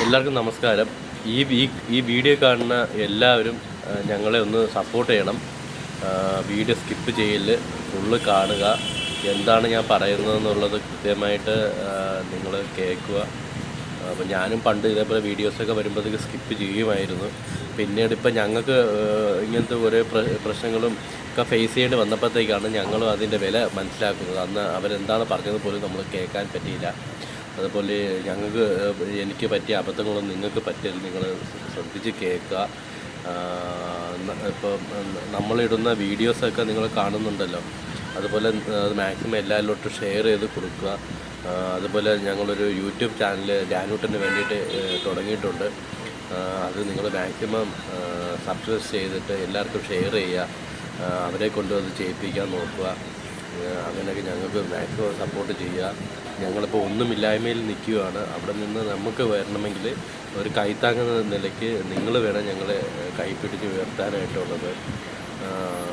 എല്ലാവർക്കും നമസ്കാരം. ഈ വീഡിയോ കാണുന്ന എല്ലാവരും ഞങ്ങളെ ഒന്ന് സപ്പോർട്ട് ചെയ്യണം. വീഡിയോ സ്കിപ്പ് ചെയ്യല്, ഫുള്ള് കാണുക. എന്താണ് ഞാൻ പറയുന്നതെന്നുള്ളത് കൃത്യമായിട്ട് നിങ്ങൾ കേൾക്കുക. അപ്പോൾ ഞാനും പണ്ട് ഇതേപോലെ വീഡിയോസൊക്കെ വരുമ്പോഴത്തേക്ക് സ്കിപ്പ് ചെയ്യുമായിരുന്നു. പിന്നീട് ഇപ്പം ഞങ്ങൾക്ക് ഇങ്ങനത്തെ ഓരോ പ്രശ്നങ്ങളും ഒക്കെ ഫേസ് ചെയ്യേണ്ടി വന്നപ്പോഴത്തേക്കാണ് ഞങ്ങളും അതിൻ്റെ വില മനസ്സിലാക്കുന്നത്. അന്ന് അവരെന്താണ് പറഞ്ഞത് പോലും നമ്മൾ കേൾക്കാൻ പറ്റിയില്ല. അതുപോലെ എനിക്ക് പറ്റിയ അബദ്ധങ്ങളും നിങ്ങൾക്ക് പറ്റിയത് നിങ്ങൾ ശ്രദ്ധിച്ച് കേൾക്കുക. ഇപ്പോൾ നമ്മളിടുന്ന വീഡിയോസൊക്കെ നിങ്ങൾ കാണുന്നുണ്ടല്ലോ, അതുപോലെ മാക്സിമം എല്ലാവരിലോട്ടും ഷെയർ ചെയ്ത് കൊടുക്കുക. അതുപോലെ ഞങ്ങളൊരു യൂട്യൂബ് ചാനൽ ഡാനൂട്ടന് വേണ്ടിയിട്ട് തുടങ്ങിയിട്ടുണ്ട്. അത് നിങ്ങൾ മാക്സിമം സബ്സ്ക്രൈബ് ചെയ്തിട്ട് എല്ലാവർക്കും ഷെയർ ചെയ്യുക. അവരെ കൊണ്ട് അത് ചെയ്യിപ്പിക്കാൻ നോക്കുക. അങ്ങനെയൊക്കെ ഞങ്ങൾക്ക് മാക്സിമം സപ്പോർട്ട് ചെയ്യുക. ഞങ്ങളിപ്പോൾ ഒന്നുമില്ലായ്മയിൽ നിൽക്കുകയാണ്. അവിടെ നിന്ന് നമുക്ക് വരണമെങ്കിൽ ഒരു കൈത്താങ്ങുന്ന നിലയ്ക്ക് നിങ്ങൾ വേണം ഞങ്ങളെ കൈപ്പിടിച്ച് ഉയർത്താനായിട്ടുള്ളത്.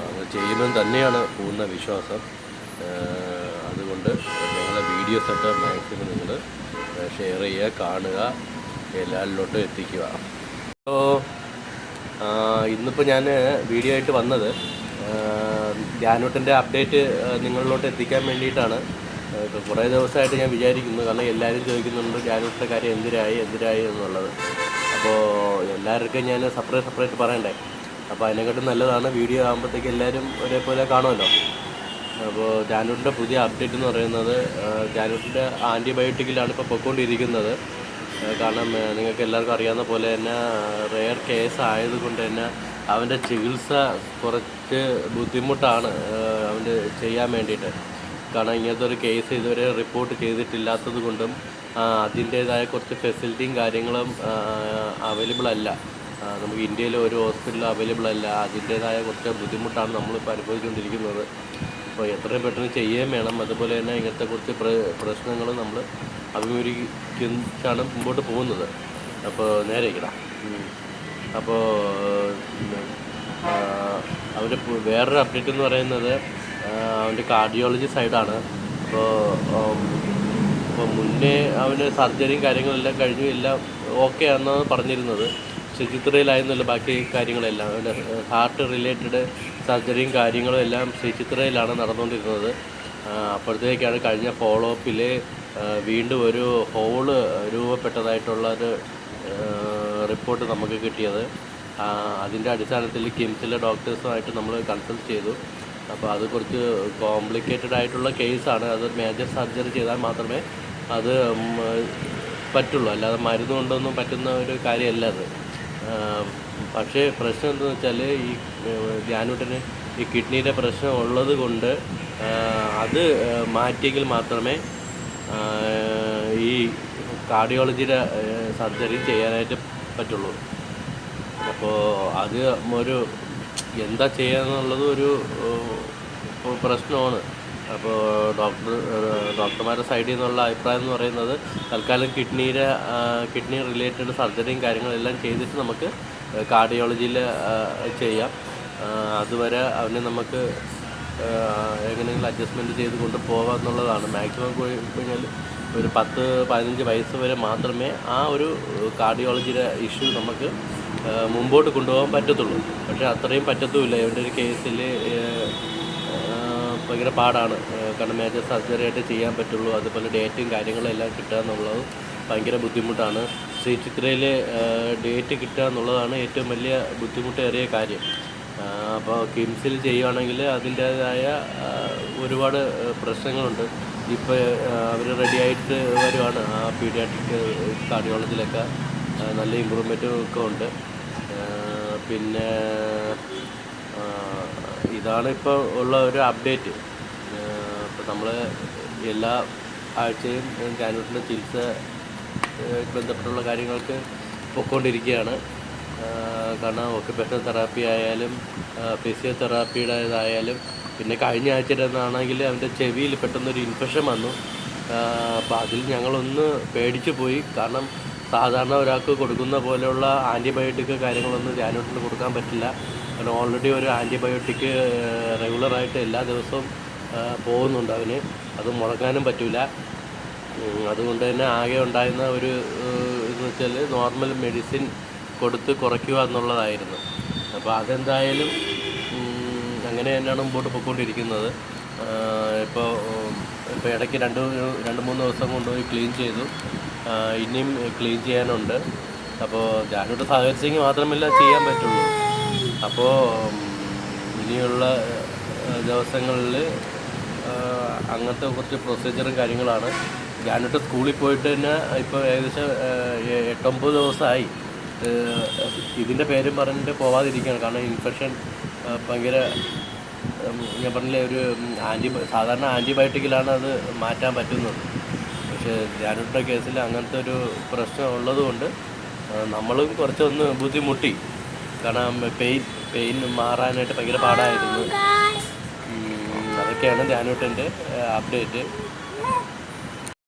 അങ്ങനെ ചെയ്യുമെന്ന് തന്നെയാണ് പൂർണ്ണ വിശ്വാസം. അതുകൊണ്ട് ഞങ്ങളെ വീഡിയോസൊക്കെ മാക്സിമം നിങ്ങൾ ഷെയർ ചെയ്യുക, കാണുക, എല്ലാവരിലോട്ടും എത്തിക്കുക. അപ്പോൾ ഇന്നിപ്പോൾ ഞാൻ വീഡിയോ ആയിട്ട് വന്നത് ഡാനൂട്ടൻ്റെ അപ്ഡേറ്റ് നിങ്ങളിലോട്ട് എത്തിക്കാൻ വേണ്ടിയിട്ടാണ്. കുറേ ദിവസമായിട്ട് ഞാൻ വിചാരിക്കുന്നു, കാരണം എല്ലാവരും ചോദിക്കുന്നുണ്ട് ഡാനൂട്ടൻ്റെ കാര്യം എന്തിനായി എന്നുള്ളത്. അപ്പോൾ എല്ലാവർക്കും ഞാൻ സെപ്പറേറ്റ് പറയണ്ടേ. അപ്പോൾ അതിനെക്കാട്ടും നല്ലതാണ് വീഡിയോ ആകുമ്പോഴത്തേക്ക് എല്ലാവരും ഒരേപോലെ കാണുമല്ലോ. അപ്പോൾ ഡാനൂട്ടിൻ്റെ പുതിയ അപ്ഡേറ്റ് എന്ന് പറയുന്നത്, ഡാനൂട്ടിൻ്റെ ആൻറ്റിബയോട്ടിക്കിലാണ് ഇപ്പോൾ പൊയ്ക്കൊണ്ടിരിക്കുന്നത്. കാരണം നിങ്ങൾക്ക് എല്ലാവർക്കും അറിയാവുന്ന പോലെ തന്നെ റെയർ കേസ് ആയതുകൊണ്ട് തന്നെ അവൻ്റെ ചികിത്സ കുറച്ച് ബുദ്ധിമുട്ടാണ് അവൻ്റെ ചെയ്യാൻ വേണ്ടിയിട്ട്. കാരണം ഇങ്ങനത്തെ ഒരു കേസ് ഇതുവരെ റിപ്പോർട്ട് ചെയ്തിട്ടില്ലാത്തത് കൊണ്ടും അതിൻ്റേതായ കുറച്ച് ഫെസിലിറ്റിയും കാര്യങ്ങളും അവൈലബിൾ അല്ല. നമുക്ക് ഇന്ത്യയിൽ ഒരു ഹോസ്പിറ്റലും അവൈലബിൾ അല്ല. അതിൻ്റേതായ കുറച്ച് ബുദ്ധിമുട്ടാണ് നമ്മളിപ്പോൾ അനുഭവിച്ചുകൊണ്ടിരിക്കുന്നത്. അപ്പോൾ എത്രയും പെട്ടെന്ന് ചെയ്യുകയും വേണം. അതുപോലെ തന്നെ ഇങ്ങനത്തെ കുറച്ച് പ്രശ്നങ്ങൾ നമ്മൾ അഭിമുഖീകരിച്ചാണ് മുമ്പോട്ട് പോകുന്നത്. അപ്പോൾ നേരെ ഇരിക്കണം. അപ്പോൾ അവൻ്റെ വേറൊരു അപ്ഡേറ്റ് എന്ന് പറയുന്നത് അവൻ്റെ കാർഡിയോളജി സൈഡാണ്. അപ്പോൾ മുന്നേ അവന് സർജറിയും കാര്യങ്ങളെല്ലാം കഴിഞ്ഞു, എല്ലാം ഓക്കെ ആണെന്നാണ് പറഞ്ഞിരുന്നത്. ശ്രീചിത്രയിലായിരുന്നല്ലോ ബാക്കി കാര്യങ്ങളെല്ലാം. അവൻ്റെ ഹാർട്ട് റിലേറ്റഡ് സർജറിയും കാര്യങ്ങളും എല്ലാം ശ്രീചിത്രയിലാണ് നടന്നുകൊണ്ടിരുന്നത്. അപ്പോഴത്തേക്കാണ് കഴിഞ്ഞ ഫോളോ അപ്പിൽ വീണ്ടും ഒരു ഹോള് രൂപപ്പെട്ടതായിട്ടുള്ളൊരു റിപ്പോർട്ട് നമുക്ക് കിട്ടിയത്. അതിൻ്റെ അടിസ്ഥാനത്തിൽ കിംസിലെ ഡോക്ടേഴ്സുമായിട്ട് നമ്മൾ കൺസൾട്ട് ചെയ്തു. അപ്പോൾ അത് കുറച്ച് കോംപ്ലിക്കേറ്റഡ് ആയിട്ടുള്ള കേസാണ്. അത് മേജർ സർജറി ചെയ്താൽ മാത്രമേ അത് പറ്റുള്ളൂ, അല്ലാതെ മരുന്ന് കൊണ്ടൊന്നും പറ്റുന്ന ഒരു കാര്യമല്ല അത്. പക്ഷേ പ്രശ്നം എന്താണെന്ന് വെച്ചാൽ ഈ ഡാനൂട്ടന് ഈ കിഡ്നിയുടെ പ്രശ്നം ഉള്ളത് കൊണ്ട് അത് മാറ്റിയെങ്കിൽ മാത്രമേ ഈ കാർഡിയോളജിയുടെ സർജറി ചെയ്യാനായിട്ട് പറ്റുള്ളൂ. അപ്പോൾ അത് ഒരു എന്താ ചെയ്യാന്നുള്ളത് ഒരു പ്രശ്നമാണ്. അപ്പോൾ ഡോക്ടർമാരുടെ സൈഡിൽ നിന്നുള്ള അഭിപ്രായം എന്ന് പറയുന്നത് തൽക്കാലം കിഡ്നി റിലേറ്റഡ് സർജറിയും കാര്യങ്ങളെല്ലാം ചെയ്തിട്ട് നമുക്ക് കാർഡിയോളജിയിൽ ചെയ്യാം. അതുവരെ അവനെ നമുക്ക് എങ്ങനെയെങ്കിലും അഡ്ജസ്റ്റ്മെൻറ്റ് ചെയ്ത് കൊണ്ട് പോകാം എന്നുള്ളതാണ്. മാക്സിമം കഴിഞ്ഞാൽ ഒരു 10-15 വയസ്സ് വരെ മാത്രമേ ആ ഒരു കാർഡിയോളജിയുടെ ഇഷ്യൂ നമുക്ക് മുമ്പോട്ട് കൊണ്ടുപോകാൻ പറ്റത്തുള്ളൂ. പക്ഷേ അത്രയും പറ്റത്തുമില്ല. ഇവൻ്റെ ഒരു കേസിൽ ഭയങ്കര പാടാണ്. കാരണം മേജർ സർജറി ആയിട്ട് ചെയ്യാൻ പറ്റുള്ളൂ. അതുപോലെ ഡേറ്റും കാര്യങ്ങളും എല്ലാം കിട്ടുക എന്നുള്ളത് ഭയങ്കര ബുദ്ധിമുട്ടാണ്. ശ്രീചിത്രയിൽ ഡേറ്റ് കിട്ടുക എന്നുള്ളതാണ് ഏറ്റവും വലിയ ബുദ്ധിമുട്ടേറിയ കാര്യം. അപ്പോൾ കിംസിൽ ചെയ്യുകയാണെങ്കിൽ അതിൻ്റേതായ ഒരുപാട് പ്രശ്നങ്ങളുണ്ട്. ഇപ്പോൾ അവർ റെഡിയായിട്ട് വരുവാണ്. ആ പീഡിയാട്രിക് കാർഡിയോളജിയിലൊക്കെ നല്ല ഇമ്പ്രൂവ്മെൻറ്റും ഒക്കെ ഉണ്ട്. പിന്നെ ഇതാണ് ഇപ്പോൾ ഉള്ള ഒരു അപ്ഡേറ്റ്. ഇപ്പോൾ നമ്മൾ എല്ലാ ആഴ്ചയും ഡാനൂട്ടിൻ്റെ ചികിത്സ ബന്ധപ്പെട്ടുള്ള കാര്യങ്ങൾക്ക് പൊയ്ക്കൊണ്ടിരിക്കുകയാണ്. കാരണം ഓക്യുപേഷണൽ തെറാപ്പി ആയാലും ഫിസിയോതെറാപ്പിയുടേതായാലും, പിന്നെ കഴിഞ്ഞ ആഴ്ചയിലാണെങ്കിൽ അവൻ്റെ ചെവിയിൽ പെട്ടെന്നൊരു ഇൻഫെക്ഷൻ വന്നു. അപ്പോൾ അതിൽ ഞങ്ങളൊന്ന് പേടിച്ചു പോയി. കാരണം സാധാരണ ഒരാൾക്ക് കൊടുക്കുന്ന പോലെയുള്ള ആൻറ്റിബയോട്ടിക് കാര്യങ്ങളൊന്നും ഡാനൂട്ടിന് കൊടുക്കാൻ പറ്റില്ല. കാരണം ഓൾറെഡി ഒരു ആൻറ്റിബയോട്ടിക് റെഗുലറായിട്ട് എല്ലാ ദിവസവും പോകുന്നുണ്ട് അവന്. അത് മുടങ്ങാനും പറ്റില്ല. അതുകൊണ്ട് തന്നെ ആകെ ഉണ്ടായിരുന്ന ഒരു എന്ന് വെച്ചാൽ നോർമൽ മെഡിസിൻ കൊടുത്ത് കുറയ്ക്കുക എന്നുള്ളതായിരുന്നു. അപ്പോൾ അതെന്തായാലും അങ്ങനെ തന്നെയാണ് മുമ്പോട്ട് പോയിക്കൊണ്ടിരിക്കുന്നത്. ഇപ്പോൾ ഇടയ്ക്ക് രണ്ട് മൂന്ന് ദിവസം കൊണ്ടുപോയി ക്ലീൻ ചെയ്തു. ഇനിയും ക്ലീൻ ചെയ്യാനുണ്ട്. അപ്പോൾ ജാനുട്ട് സഹകരിച്ചെങ്കിൽ മാത്രമല്ല ചെയ്യാൻ പറ്റുള്ളൂ. അപ്പോൾ ഇനിയുള്ള ദിവസങ്ങളിൽ അങ്ങനത്തെ കുറച്ച് പ്രൊസീജിയറും കാര്യങ്ങളാണ്. ജാനുട്ട് സ്കൂളിൽ പോയിട്ട് തന്നെ ഇപ്പോൾ ഏകദേശം 8-9 ദിവസമായി ഇതിൻ്റെ പേരും പറഞ്ഞിട്ട് പോവാതിരിക്കുകയാണ്. കാരണം ഇൻഫെക്ഷൻ ഭയങ്കര, ഞാൻ പറഞ്ഞില്ലേ, ഒരു സാധാരണ ആൻറ്റിബയോട്ടിക്കിലാണ് അത് മാറ്റാൻ പറ്റുന്നത്. പക്ഷേ ജാനുട്ടിൻ്റെ കേസിൽ അങ്ങനത്തെ ഒരു പ്രശ്നം ഉള്ളതുകൊണ്ട് നമ്മളും കുറച്ചൊന്ന് ബുദ്ധിമുട്ടി. കാരണം പെയിൻ മാറാനായിട്ട് ഭയങ്കര പാടായിരുന്നു. അതൊക്കെയാണ് ജാനുട്ടിൻ്റെ അപ്ഡേറ്റ്.